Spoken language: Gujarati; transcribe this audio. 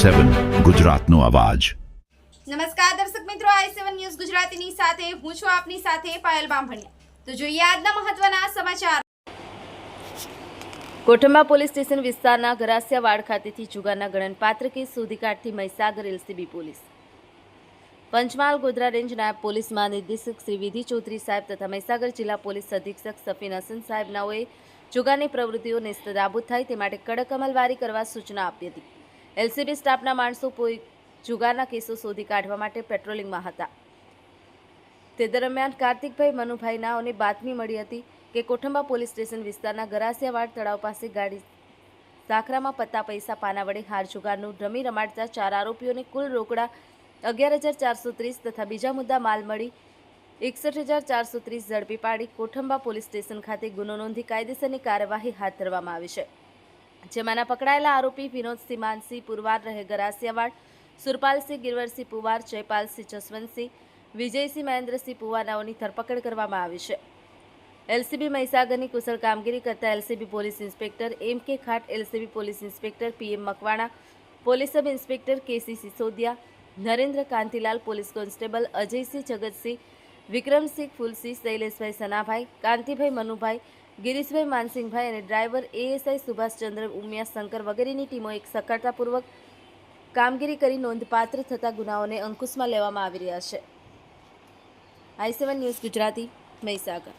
i7 ગુજરાતનો અવાજ। નમસ્કાર દર્શક મિત્રો, i7 ન્યૂઝ ગુજરાતીની સાથે હું છું આપની સાથે પાયલ બામભણિયા। તો જોઈએ આજના મહત્વના સમાચાર। કોઠંબા પોલીસ સ્ટેશન વિસ્તારના ગરાસિયાવાડ ખાતેથી જુગારના ગણનપાત્ર કેસ શોધી કાઢતી Mahisagar LCB police. Panchmahal Godhra range નાયબ પોલીસ મહાનિર્દેશક શ્રી વિધિ ચૌધરી સાહેબ તથા મહીસાગર જિલ્લા પોલીસ અધિક્ષક સફીન હસન સાહેબ નાઓએ જુગારની પ્રવૃત્તિઓ નેસ્તનાબૂદ થાય તે માટે કડક અમલવારી કરવા સૂચના આપી હતી। એલસીબી સ્ટાફના માણસો જુગારના કેસો શોધી કાઢવા માટે પેટ્રોલિંગમાં હતા। તે દરમિયાન કાર્તિકભાઈ મનુભાઈ નાઓને બાતમી મળી હતી કે કોઠંબા પોલીસ સ્ટેશન વિસ્તારના ગરાસિયાવાડ તળાવ પાસે ગાડી સાખરામાં પત્તા પૈસા પાના વડે હાર જુગારનું રમી રમાડતા 4 આરોપીઓને કુલ રોકડા 11,430 તથા બીજા મુદ્દા માલ મળી 61,430 ઝડપી પાડી કોઠંબા પોલીસ સ્ટેશન ખાતે ગુનો નોંધી કાયદેસરની કાર્યવાહી હાથ ધરવામાં આવી છે। જેમાંના પકડાયેલા આરોપી વિનોદસિંહ માનસિંહ પુરવાર રહે ગરાસિયાવાડ, સુરપાલસિંહ ગિરવરસિંહ પુવાર, જયપાલસિંહ જસવંતસિંહ, વિજયસિંહ મહેન્દ્રસિંહ પુવાનાઓની ધરપકડ કરવામાં આવી છે। એલસીબી મહીસાગરની કુશળ કામગીરી કરતા LCB police inspector M K. Khat, LCB police inspector P M. Makwana, police sub inspector K C. Sisodiya, Narendra Kantilal, police constable Ajaysinh Jagatsinh, Vikramsinh Fulsinh, Shaileshbhai Sanabhai, Kantibhai Manubhai, Girishbhai Mansinhbhai અને ડ્રાઈવર એએસઆઈ સુભાષચંદ્ર ઉમિયા શંકર વગેરેની ટીમો એક સફળતાપૂર્વક કામગીરી કરી નોંધપાત્ર થતા ગુનાઓને અંકુશમાં લેવામાં આવી રહ્યા છે। i7 news Gujarati, Mahisagar.